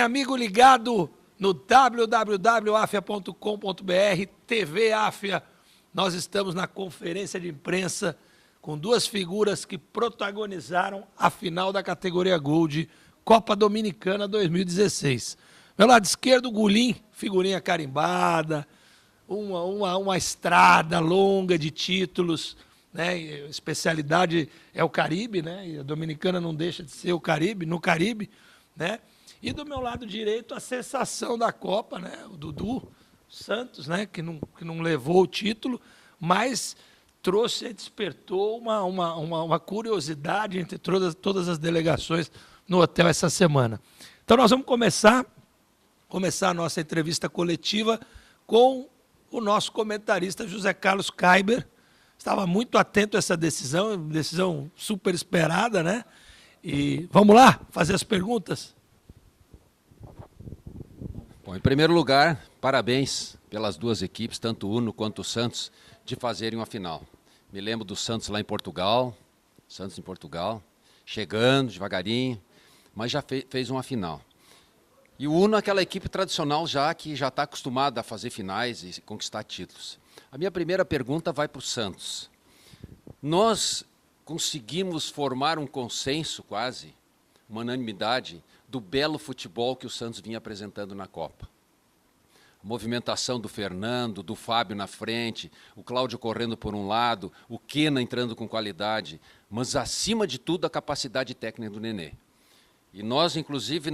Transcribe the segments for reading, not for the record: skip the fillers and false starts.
amigo ligado no www.afia.com.br, TV Afia. Nós estamos na conferência de imprensa com duas figuras que protagonizaram a final da categoria Gold, Copa Dominicana 2016. Meu lado esquerdo, Gulim, figurinha carimbada, uma estrada longa de títulos, né? A especialidade é o Caribe, né? E a Dominicana não deixa de ser o Caribe, no Caribe, né? E do meu lado direito, a sensação da Copa, né? O Dudu Santos, né? Que não levou o título, mas trouxe e despertou uma curiosidade entre todas as delegações no hotel essa semana. Então nós vamos começar a nossa entrevista coletiva com o nosso comentarista José Carlos Kaiber. Estava muito atento a essa decisão super esperada, né? E vamos lá fazer as perguntas? Bom, em primeiro lugar, parabéns pelas duas equipes, tanto o Uno quanto o Santos, de fazerem uma final. Me lembro do Santos lá em Portugal, chegando devagarinho, mas já fez uma final. E o Uno é aquela equipe tradicional que já está acostumada a fazer finais e conquistar títulos. A minha primeira pergunta vai para o Santos. Nós conseguimos formar um consenso quase, uma unanimidade, do belo futebol que o Santos vinha apresentando na Copa. A movimentação do Fernando, do Fábio na frente, o Cláudio correndo por um lado, o Kena entrando com qualidade, mas acima de tudo a capacidade técnica do Nenê. E nós, inclusive,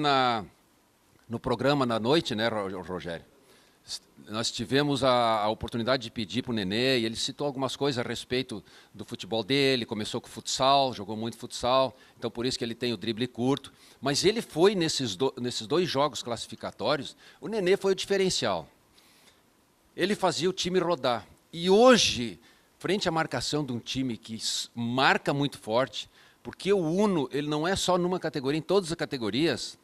no programa na noite, né, Rogério? Nós tivemos a oportunidade de pedir para o Nenê, e ele citou algumas coisas a respeito do futebol dele, começou com futsal, jogou muito futsal, então por isso que ele tem o drible curto. Mas ele foi, nesses dois jogos classificatórios, o Nenê foi o diferencial. Ele fazia o time rodar. E hoje, frente à marcação de um time que marca muito forte, porque o Uno, ele não é só numa categoria, em todas as categorias,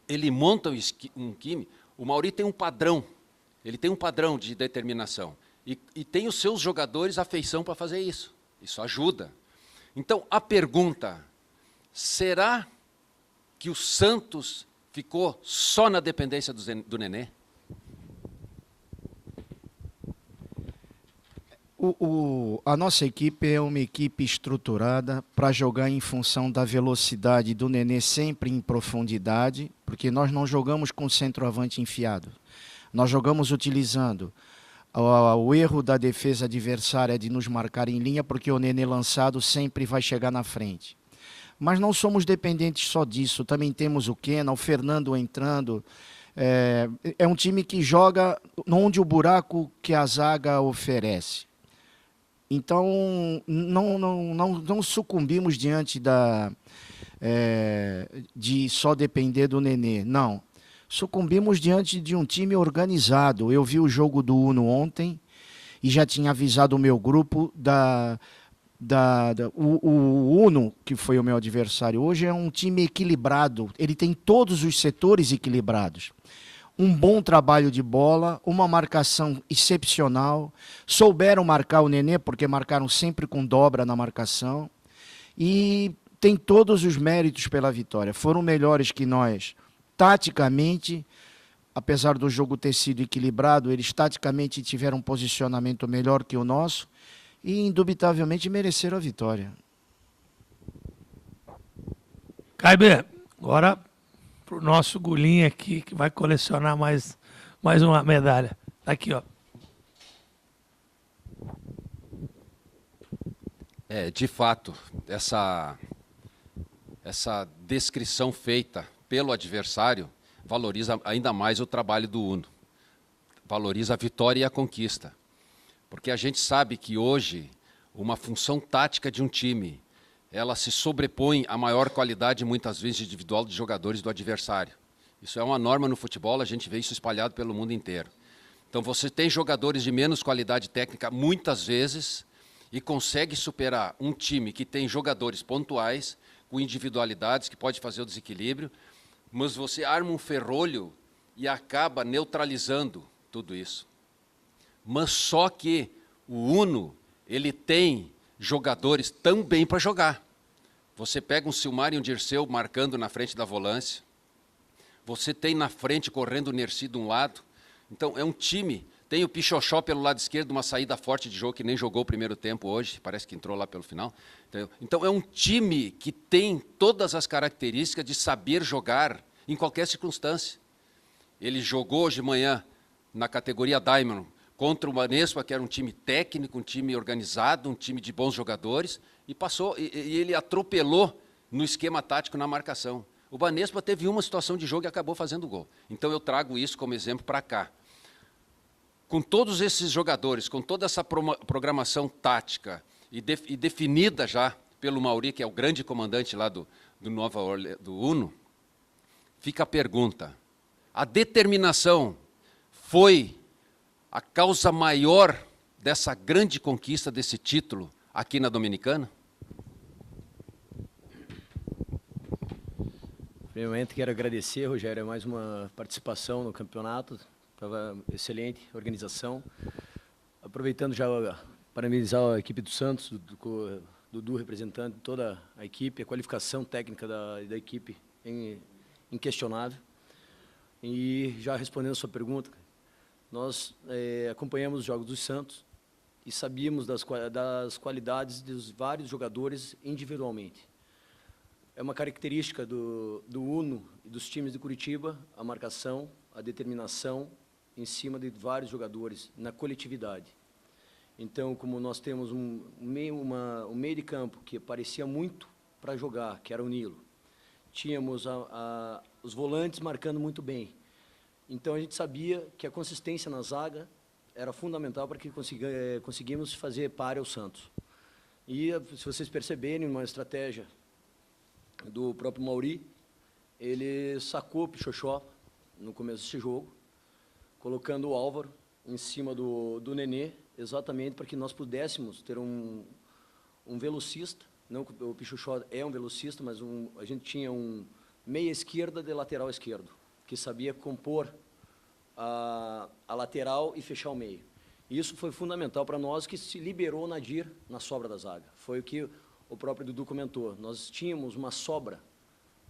ele monta um time. O Mauri tem um padrão, ele tem um padrão de determinação. E tem os seus jogadores a feição para fazer isso. Isso ajuda. Então, a pergunta, será que o Santos ficou só na dependência do Nenê? A nossa equipe é uma equipe estruturada para jogar em função da velocidade do Nenê sempre em profundidade, porque nós não jogamos com centroavante enfiado. Nós jogamos utilizando o erro da defesa adversária de nos marcar em linha, porque o Nenê lançado sempre vai chegar na frente. Mas não somos dependentes só disso, também temos o Kena, o Fernando entrando. É um time que joga onde o buraco que a zaga oferece. Então, não sucumbimos diante de só depender do Nenê, não. Sucumbimos diante de um time organizado. Eu vi o jogo do Uno ontem e já tinha avisado o meu grupo o Uno, que foi o meu adversário hoje, é um time equilibrado. Ele tem todos os setores equilibrados. Um bom trabalho de bola, uma marcação excepcional, souberam marcar o Nenê, porque marcaram sempre com dobra na marcação, e tem todos os méritos pela vitória. Foram melhores que nós, taticamente, apesar do jogo ter sido equilibrado, eles taticamente tiveram um posicionamento melhor que o nosso, e indubitavelmente mereceram a vitória. Kaiber, agora para o nosso Gulim aqui, que vai colecionar mais uma medalha. Aqui, ó. De fato, essa descrição feita pelo adversário valoriza ainda mais o trabalho do Uno. Valoriza a vitória e a conquista. Porque a gente sabe que hoje uma função tática de um time, ela se sobrepõe à maior qualidade, muitas vezes, individual de jogadores do adversário. Isso é uma norma no futebol, a gente vê isso espalhado pelo mundo inteiro. Então, você tem jogadores de menos qualidade técnica, muitas vezes, e consegue superar um time que tem jogadores pontuais, com individualidades, que pode fazer o desequilíbrio, mas você arma um ferrolho e acaba neutralizando tudo isso. Mas só que o Uno, ele tem jogadores também para jogar. Você pega um Silmar e um Dirceu marcando na frente da volância, Você tem na frente, correndo o Nercy de um lado. Então, é um time. Tem o Pichochó pelo lado esquerdo, uma saída forte de jogo, que nem jogou o primeiro tempo hoje. Parece que entrou lá pelo final. Então, é um time que tem todas as características de saber jogar em qualquer circunstância. Ele jogou hoje de manhã na categoria Diamond contra o Banespa, que era um time técnico, um time organizado, um time de bons jogadores, e passou, e ele atropelou no esquema tático na marcação. O Banespa teve uma situação de jogo e acabou fazendo gol. Então eu trago isso como exemplo para cá. Com todos esses jogadores, com toda essa programação tática e definida já pelo Mauri, que é o grande comandante lá do Uno, fica a pergunta: a determinação foi a causa maior dessa grande conquista desse título aqui na Dominicana? Primeiramente, quero agradecer, Rogério, mais uma participação no campeonato. Estava excelente organização. Aproveitando já parabenizar a equipe do Santos, do Dudu representando toda a equipe, a qualificação técnica da equipe inquestionável. E já respondendo a sua pergunta, nós acompanhamos os jogos do Santos e sabíamos das qualidades dos vários jogadores individualmente. É uma característica do Uno e dos times de Curitiba, a marcação, a determinação em cima de vários jogadores, na coletividade. Então, como nós temos um meio de campo que parecia muito para jogar, que era o Nilo, tínhamos os volantes marcando muito bem. Então, a gente sabia que a consistência na zaga era fundamental para que conseguimos fazer páreo ao Santos. E, se vocês perceberem, uma estratégia do próprio Mauri, ele sacou o Pichochó no começo desse jogo, colocando o Álvaro em cima do Nenê, exatamente para que nós pudéssemos ter um velocista. Não, o Pichochó é um velocista, mas a gente tinha um meia esquerda de lateral esquerdo, que sabia compor a lateral e fechar o meio. Isso foi fundamental para nós, que se liberou o Nadir na sobra da zaga. Foi o que o próprio Dudu comentou. Nós tínhamos uma sobra,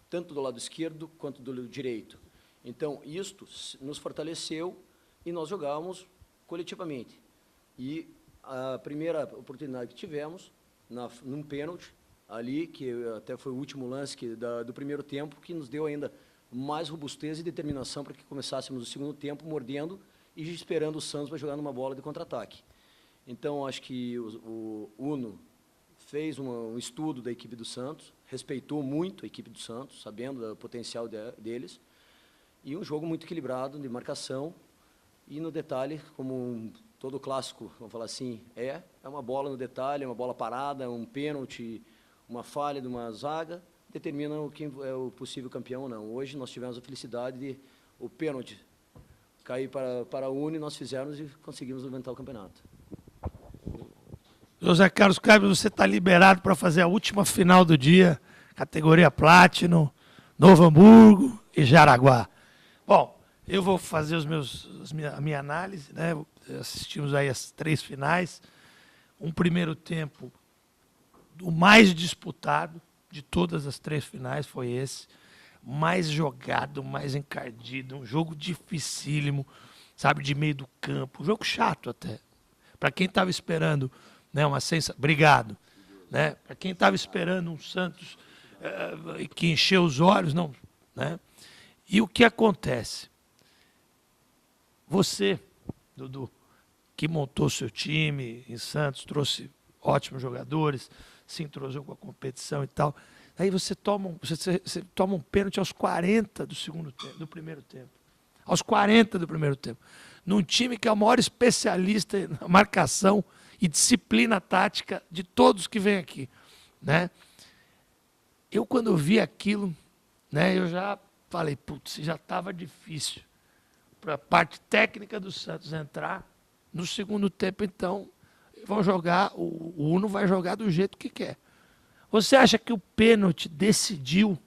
tanto do lado esquerdo quanto do direito. Então, isto nos fortaleceu e nós jogávamos coletivamente. E a primeira oportunidade que tivemos, num pênalti, ali, que até foi o último lance do primeiro tempo, que nos deu ainda mais robustez e determinação para que começássemos o segundo tempo mordendo e esperando o Santos para jogar numa bola de contra-ataque. Então, acho que o Uno fez um estudo da equipe do Santos, respeitou muito a equipe do Santos, sabendo do potencial deles, e um jogo muito equilibrado, de marcação, e no detalhe, como todo clássico, vamos falar assim, é uma bola no detalhe, uma bola parada, um pênalti, uma falha de uma zaga, determinam quem é o possível campeão ou não. Hoje nós tivemos a felicidade de o pênalti cair para a Uni, nós fizemos e conseguimos levantar o campeonato. José Carlos Caibas, você está liberado para fazer a última final do dia, categoria Platinum, Novo Hamburgo e Jaraguá. Bom, eu vou fazer a minha análise, né? Assistimos aí as 3 finais, um primeiro tempo o mais disputado de todas as 3 finais foi esse, mais jogado, mais encardido, um jogo dificílimo, sabe, de meio do campo, um jogo chato até, para quem estava esperando, né, uma sensação, obrigado, né, para quem estava esperando um Santos que encheu os olhos, não, né, e o que acontece? Você, Dudu, que montou seu time em Santos, trouxe ótimos jogadores, se entrosou com a competição e tal. Aí você toma um pênalti aos 40 do primeiro tempo. Aos 40 do primeiro tempo. Num time que é o maior especialista na marcação e disciplina tática de todos que vêm aqui, né? Eu, quando vi aquilo, né, eu já falei, putz, já estava difícil para a parte técnica do Santos entrar. No segundo tempo, então, vão jogar, o Uno vai jogar do jeito que quer. Você acha que o pênalti decidiu,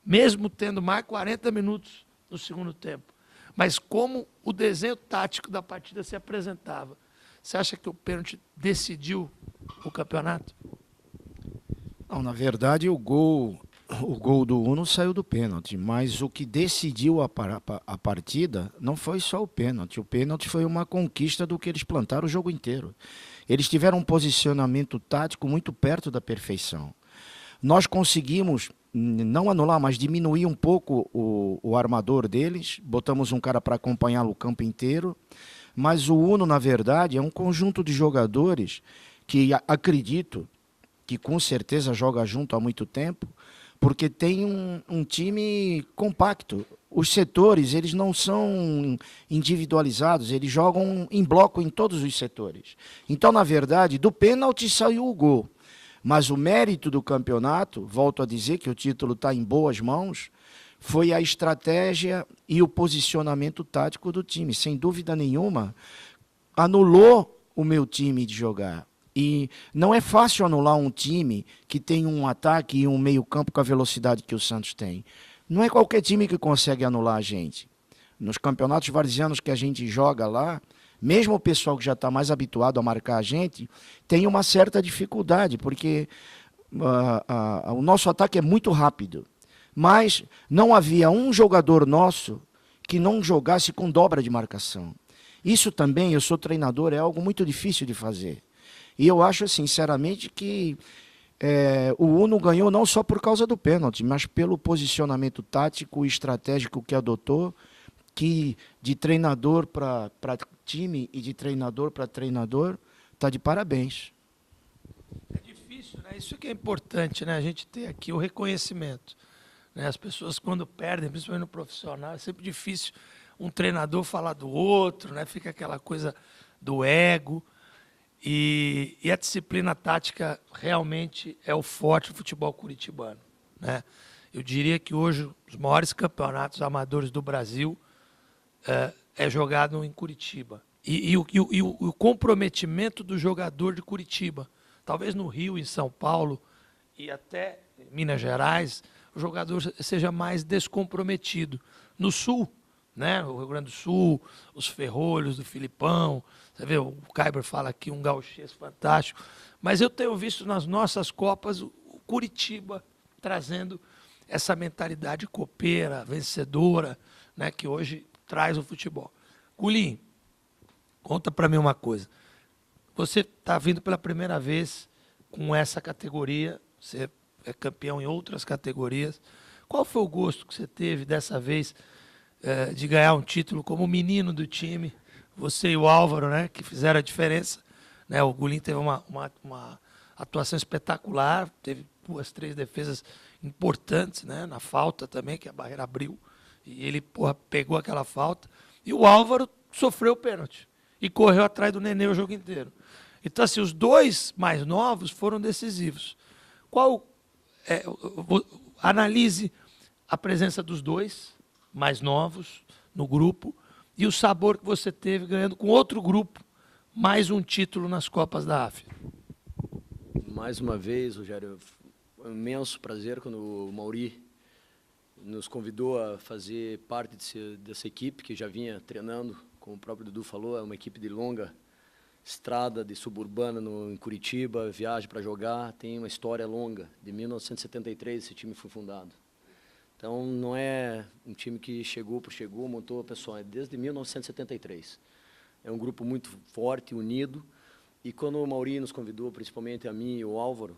mesmo tendo mais 40 minutos no segundo tempo, mas como o desenho tático da partida se apresentava, você acha que o pênalti decidiu o campeonato? Não, na verdade, o gol o gol do Uno saiu do pênalti, mas o que decidiu a partida não foi só o pênalti. O pênalti foi uma conquista do que eles plantaram o jogo inteiro. Eles tiveram um posicionamento tático muito perto da perfeição. Nós conseguimos não anular, mas diminuir um pouco o armador deles. Botamos um cara para acompanhá-lo o campo inteiro. Mas o Uno, na verdade, é um conjunto de jogadores que acredito que com certeza joga junto há muito tempo, porque tem um time compacto. Os setores, eles não são individualizados, eles jogam em bloco em todos os setores. Então, na verdade, do pênalti saiu o gol. Mas o mérito do campeonato, volto a dizer que o título está em boas mãos, foi a estratégia e o posicionamento tático do time. Sem dúvida nenhuma, anulou o meu time de jogar. E não é fácil anular um time que tem um ataque e um meio-campo com a velocidade que o Santos tem. Não é qualquer time que consegue anular a gente. Nos campeonatos varzianos que a gente joga lá, mesmo o pessoal que já está mais habituado a marcar a gente, tem uma certa dificuldade, porque o nosso ataque é muito rápido. Mas não havia um jogador nosso que não jogasse com dobra de marcação. Isso também, eu sou treinador, é algo muito difícil de fazer. E eu acho, sinceramente, que o Uno ganhou não só por causa do pênalti, mas pelo posicionamento tático e estratégico que adotou, que de treinador para time e de treinador para treinador, está de parabéns. É difícil, né? Isso que é importante, né? A gente ter aqui o reconhecimento. Né? As pessoas, quando perdem, principalmente no profissional, é sempre difícil um treinador falar do outro, né? Fica aquela coisa do ego. E a disciplina tática realmente é o forte do futebol curitibano. Né? Eu diria que hoje os maiores campeonatos amadores do Brasil é jogado em Curitiba. E o comprometimento do jogador de Curitiba, talvez no Rio, em São Paulo e até em Minas Gerais, o jogador seja mais descomprometido. No Sul, né, o Rio Grande do Sul, os ferrolhos do Filipão, você vê, o Kaiber fala aqui, um gauchês fantástico, mas eu tenho visto nas nossas Copas o Curitiba trazendo essa mentalidade copeira, vencedora, né, que hoje traz o futebol. Gulim, conta para mim uma coisa. Você está vindo pela primeira vez com essa categoria, você é campeão em outras categorias. Qual foi o gosto que você teve dessa vez de ganhar um título como menino do time? Você e o Álvaro, né, que fizeram a diferença. Né? O Gulim teve uma atuação espetacular, teve 2, 3 defesas importantes, né, na falta também, que a barreira abriu. E ele pegou aquela falta. E o Álvaro sofreu o pênalti. E correu atrás do Nenê o jogo inteiro. Então, assim, os dois mais novos foram decisivos. Analise a presença dos dois mais novos no grupo e o sabor que você teve ganhando com outro grupo mais um título nas Copas da AFIA. Mais uma vez, Rogério, é um imenso prazer quando o Mauri nos convidou a fazer parte dessa equipe que já vinha treinando, como o próprio Dudu falou, é uma equipe de longa estrada, de suburbana em Curitiba, viagem para jogar, tem uma história longa. De 1973 esse time foi fundado. Então não é um time que chegou, montou, pessoal, é desde 1973. É um grupo muito forte, unido, e quando o Mauri nos convidou, principalmente a mim e o Álvaro,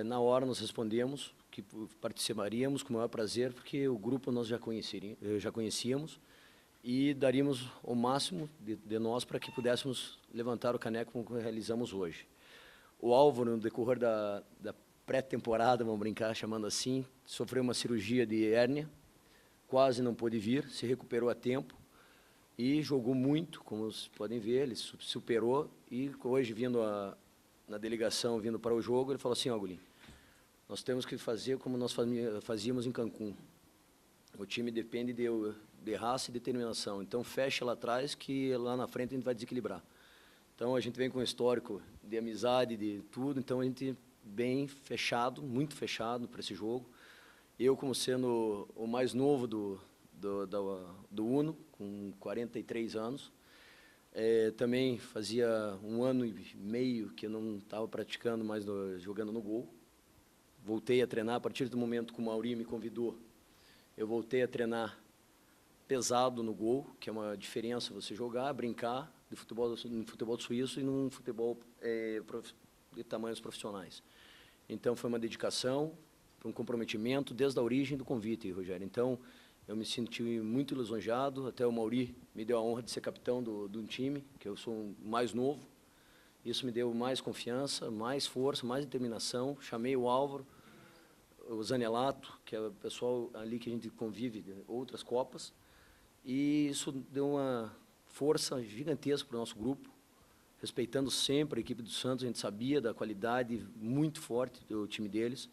na hora nós respondemos que participaríamos com o maior prazer, porque o grupo nós já conhecíamos, e daríamos o máximo de nós para que pudéssemos levantar o caneco como realizamos hoje. O Álvaro, no decorrer da pré-temporada, vamos brincar chamando assim, sofreu uma cirurgia de hérnia, quase não pôde vir, se recuperou a tempo e jogou muito, como vocês podem ver, ele superou, e hoje vindo na delegação, vindo para o jogo, ele falou assim: ó, Gulim, nós temos que fazer como nós fazíamos em Cancún. O time depende de raça e determinação. Então, fecha lá atrás que lá na frente a gente vai desequilibrar. Então, a gente vem com um histórico de amizade, de tudo. Então, a gente bem fechado, muito fechado para esse jogo. Eu, como sendo o mais novo do Uno, com 43 anos, também fazia 1 ano e meio que eu não estava praticando mais, jogando no gol. voltei a treinar a partir do momento que o Mauri me convidou. Eu voltei a treinar pesado no gol, que é uma diferença você jogar, brincar no futebol suíço e num futebol de tamanhos profissionais. Então, foi uma dedicação, foi um comprometimento desde a origem do convite, Rogério. Então, eu me senti muito lisonjeado, até o Mauri me deu a honra de ser capitão do time, que eu sou o mais novo. Isso me deu mais confiança, mais força, mais determinação. Chamei o Álvaro, o Zanelato, que é o pessoal ali que a gente convive de outras Copas, e isso deu uma força gigantesca para o nosso grupo, respeitando sempre a equipe do Santos. A gente sabia da qualidade muito forte do time deles,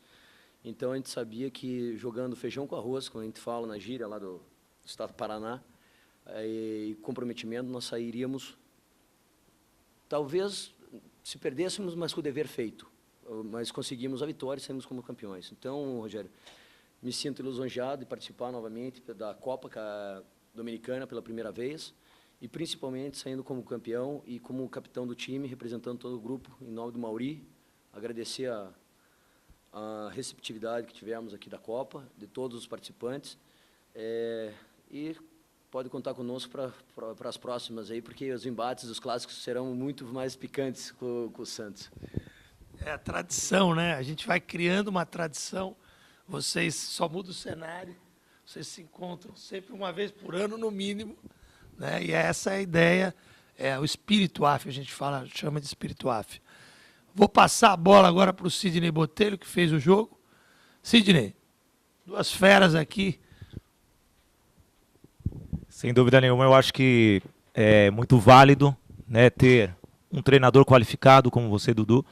então a gente sabia que jogando feijão com arroz, como a gente fala na gíria lá do estado do Paraná, e comprometimento, nós sairíamos, talvez se perdêssemos, mas com o dever feito, mas conseguimos a vitória e saímos como campeões. Então, Rogério, me sinto lisonjeado de participar novamente da Copa Dominicana pela primeira vez, e principalmente saindo como campeão e como capitão do time, representando todo o grupo, em nome do Mauri. Agradecer a receptividade que tivemos aqui da Copa, de todos os participantes, e pode contar conosco para as próximas aí, porque os embates dos clássicos serão muito mais picantes com o Santos. É a tradição, né? A gente vai criando uma tradição. Vocês só mudam o cenário, vocês se encontram sempre uma vez por ano, no mínimo, né? E essa é a ideia, é o espírito AF, a gente chama de espírito AF. Vou passar a bola agora para o Sidney Botelho, que fez o jogo. Sidney, duas feras aqui. Sem dúvida nenhuma, eu acho que é muito válido, né, ter um treinador qualificado como você, Dudu,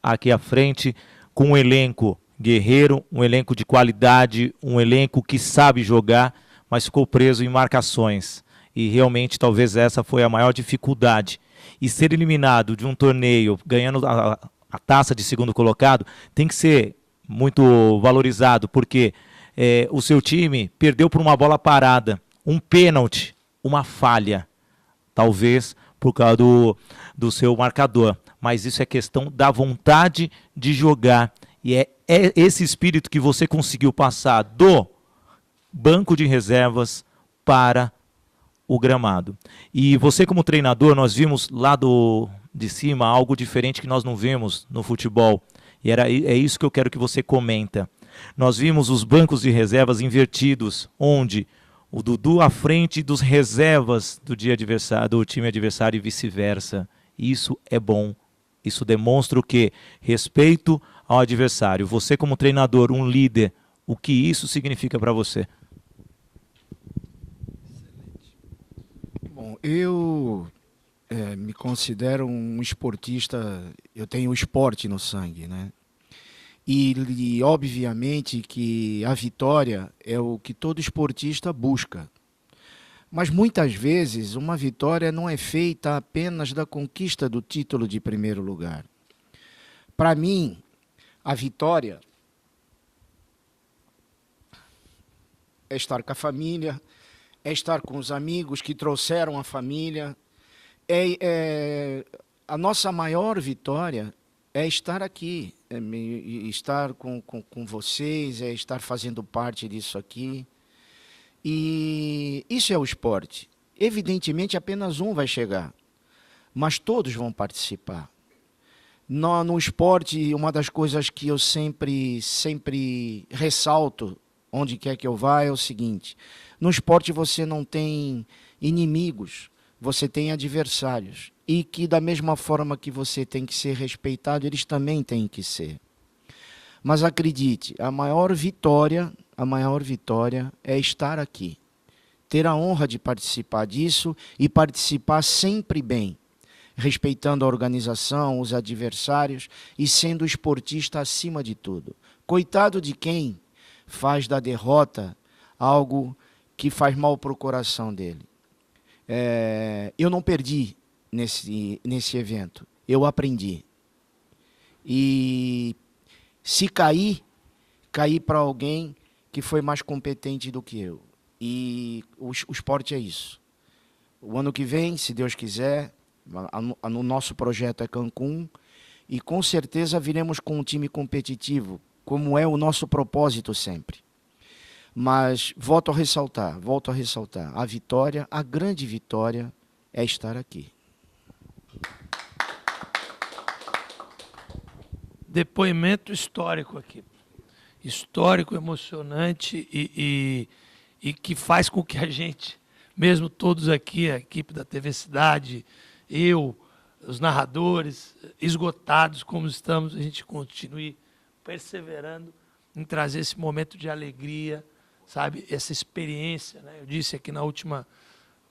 aqui à frente, com um elenco guerreiro, um elenco de qualidade, um elenco que sabe jogar, mas ficou preso em marcações. E realmente talvez essa foi a maior dificuldade. E ser eliminado de um torneio, ganhando a taça de segundo colocado, tem que ser muito valorizado, porque o seu time perdeu por uma bola parada, um pênalti, uma falha, talvez por causa do seu marcador. Mas isso é questão da vontade de jogar. E é esse espírito que você conseguiu passar do banco de reservas para o gramado. E você, como treinador, nós vimos lá de cima algo diferente que nós não vemos no futebol. E é isso que eu quero que você comenta. Nós vimos os bancos de reservas invertidos, onde o Dudu à frente dos reservas do time adversário e vice-versa. Isso é bom. Isso demonstra o quê? Respeito ao adversário. Você, como treinador, um líder, o que isso significa para você? Bom, eu me considero um esportista, eu tenho o esporte no sangue, né? E obviamente que a vitória é o que todo esportista busca. Mas muitas vezes uma vitória não é feita apenas da conquista do título de primeiro lugar. Para mim, a vitória é estar com a família, é estar com os amigos que trouxeram a família. A nossa maior vitória é estar aqui, estar com vocês, é estar fazendo parte disso aqui. E isso é o esporte. Evidentemente, apenas um vai chegar, mas todos vão participar. No esporte, uma das coisas que eu sempre ressalto, onde quer que eu vá, é o seguinte: no esporte você não tem inimigos, você tem adversários. E que da mesma forma que você tem que ser respeitado, eles também têm que ser. Mas acredite, a maior vitória é estar aqui. Ter a honra de participar disso e participar sempre bem, respeitando a organização, os adversários e sendo esportista acima de tudo. Coitado de quem faz da derrota algo que faz mal para o coração dele. Eu não perdi nesse evento, eu aprendi. E se caí para alguém que foi mais competente do que eu. E o esporte é isso. O ano que vem, se Deus quiser, no nosso projeto é Cancún, e com certeza viremos com um time competitivo, como é o nosso propósito sempre. Mas volto a ressaltar, a vitória, a grande vitória é estar aqui. Depoimento histórico aqui. Histórico, emocionante e que faz com que a gente, mesmo todos aqui, a equipe da TV Cidade, eu, os narradores, esgotados como estamos, a gente continue perseverando em trazer esse momento de alegria, sabe? Essa experiência, né? Eu disse aqui na última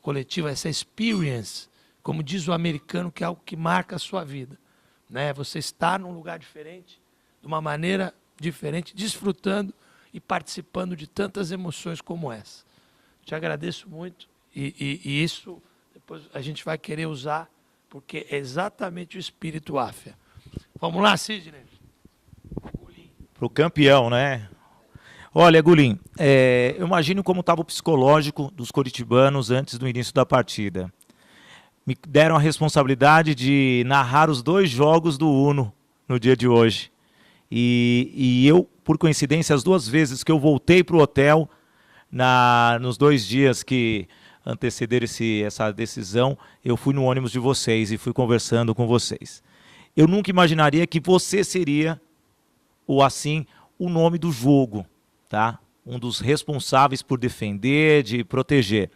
coletiva, essa experience, como diz o americano, que é algo que marca a sua vida, né? Você está num lugar diferente, de uma maneira diferente, desfrutando e participando de tantas emoções como essa. Te agradeço muito e isso depois a gente vai querer usar, porque é exatamente o espírito AFIA. Vamos lá, Sidney? Pro campeão, né? Olha, Gulim, eu imagino como estava o psicológico dos coritibanos antes do início da partida. Me deram a responsabilidade de narrar os 2 jogos do Uno no dia de hoje. E eu, por coincidência, as 2 vezes que eu voltei para o hotel, nos 2 dias que antecederam essa decisão, eu fui no ônibus de vocês e fui conversando com vocês. Eu nunca imaginaria que você seria o nome do jogo, tá? Um dos responsáveis por defender, de proteger.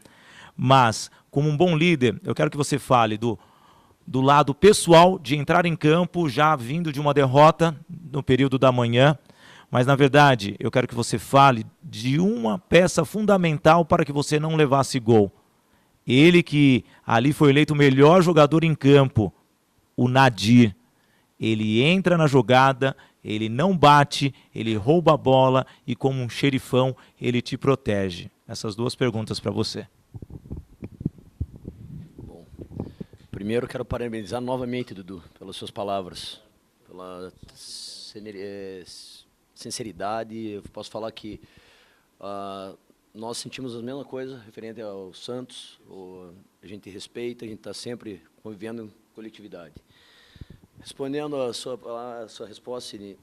Mas, como um bom líder, eu quero que você fale do lado pessoal de entrar em campo já vindo de uma derrota no período da manhã. Mas, na verdade, eu quero que você fale de uma peça fundamental para que você não levasse gol. Ele que ali foi eleito o melhor jogador em campo, o Nadir. Ele entra na jogada, ele não bate, ele rouba a bola e, como um xerifão, ele te protege. Essas 2 perguntas para você. Bom, primeiro quero parabenizar novamente, Dudu, pelas suas palavras, pela sinceridade. Eu posso falar que nós sentimos a mesma coisa referente ao Santos. A gente respeita, a gente está sempre convivendo em coletividade. Respondendo a sua resposta, Sidney,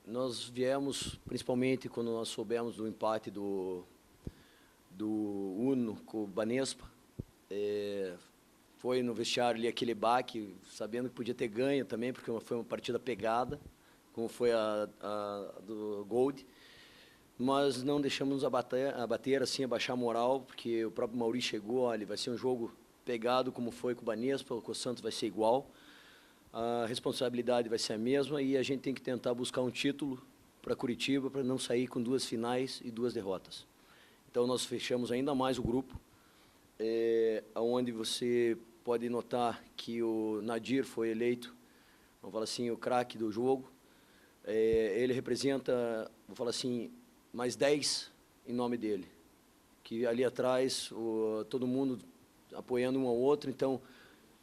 nós viemos, principalmente quando nós soubemos do empate do Uno com o Banespa, foi no vestiário ali aquele baque, sabendo que podia ter ganho também, porque foi uma partida pegada, como foi a do Gold, mas não deixamos nos abater assim, abaixar a moral, porque o próprio Maurício chegou, olha, vai ser um jogo pegado como foi com o Banespa, com o Santos vai ser igual. A responsabilidade vai ser a mesma e a gente tem que tentar buscar um título para Curitiba para não sair com 2 finais e 2 derrotas. Então nós fechamos ainda mais o grupo, onde você pode notar que o Nadir foi eleito, vamos falar assim, o craque do jogo. Ele representa, vou falar assim, mais 10 em nome dele, que ali atrás todo mundo apoiando um ao outro, então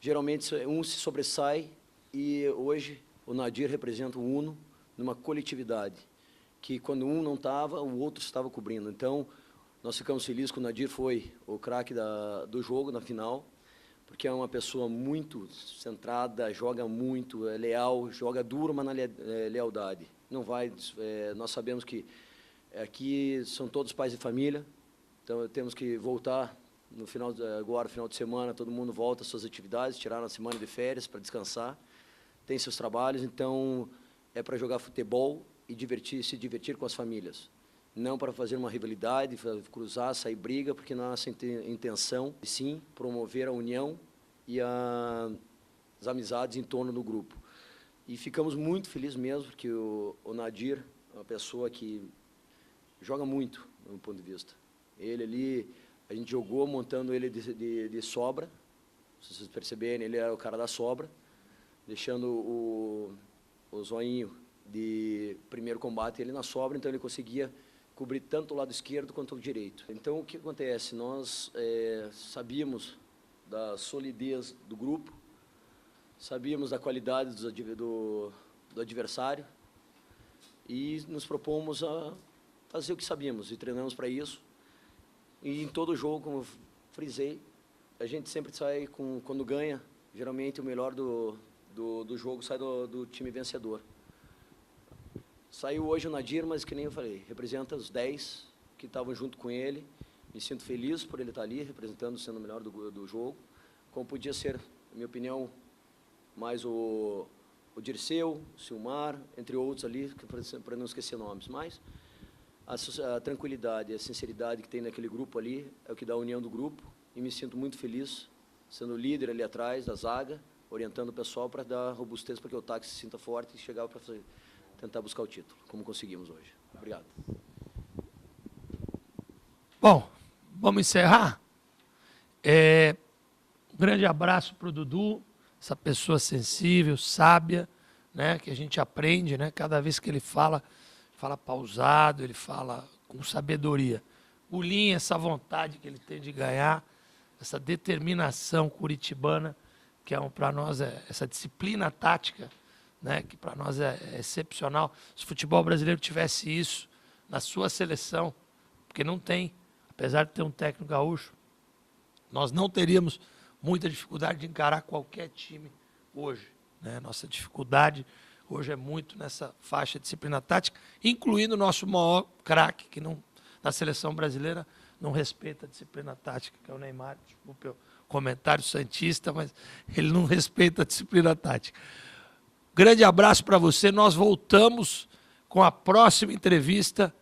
geralmente um se sobressai. E hoje o Nadir representa o Uno numa coletividade, que quando um não estava, o outro estava cobrindo. Então, nós ficamos felizes que o Nadir foi o craque do jogo na final, porque é uma pessoa muito centrada, joga muito, é leal, joga duro, mas na lealdade. Não vai, nós sabemos que aqui são todos pais de família, então temos que voltar no final de semana, todo mundo volta às suas atividades, tirar uma semana de férias para descansar. Tem seus trabalhos, então é para jogar futebol e se divertir com as famílias. Não para fazer uma rivalidade, cruzar, sair briga, porque nossa intenção é, sim, promover a união e as amizades em torno do grupo. E ficamos muito felizes mesmo, porque o Nadir é uma pessoa que joga muito, do meu ponto de vista. Ele ali, a gente jogou montando ele de sobra, se vocês perceberem, ele era o cara da sobra, deixando o zoinho de primeiro combate ele na sobra, então ele conseguia cobrir tanto o lado esquerdo quanto o direito. Então, o que acontece? Nós sabíamos da solidez do grupo, sabíamos da qualidade do adversário e nos propomos a fazer o que sabíamos e treinamos para isso. E em todo jogo, como eu frisei, a gente sempre sai, quando ganha, geralmente o melhor do jogo sai do time vencedor. Saiu hoje o Nadir, mas que nem eu falei, representa os 10 que estavam junto com ele. Me sinto feliz por ele estar ali, representando, sendo o melhor do jogo. Como podia ser, na minha opinião, mais o Dirceu, o Silmar, entre outros ali, para não esquecer nomes. Mas a tranquilidade, a sinceridade que tem naquele grupo ali é o que dá a união do grupo. E me sinto muito feliz, sendo o líder ali atrás da zaga, orientando o pessoal para dar robustez para que o táxi se sinta forte e chegar para tentar buscar o título, como conseguimos hoje. Obrigado. Bom, vamos encerrar? Um grande abraço para o Dudu, essa pessoa sensível, sábia, né, que a gente aprende, né, cada vez que ele fala pausado, ele fala com sabedoria. O Linha, essa vontade que ele tem de ganhar, essa determinação curitibana, que para nós é essa disciplina tática, né, que para nós é excepcional. Se o futebol brasileiro tivesse isso na sua seleção, porque não tem, apesar de ter um técnico gaúcho, nós não teríamos muita dificuldade de encarar qualquer time hoje, né? Nossa dificuldade hoje é muito nessa faixa de disciplina tática, incluindo o nosso maior craque, que não, na seleção brasileira não respeita a disciplina tática, que é o Neymar. Desculpe o comentário santista, mas ele não respeita a disciplina tática. Grande abraço para você. Nós voltamos com a próxima entrevista,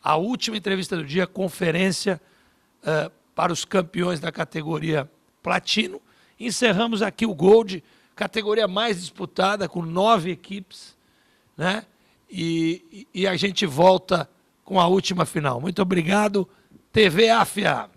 a última entrevista do dia, conferência para os campeões da categoria Platino. Encerramos aqui o Gold, categoria mais disputada, com 9 equipes, né? E a gente volta com a última final. Muito obrigado, TV Áfia.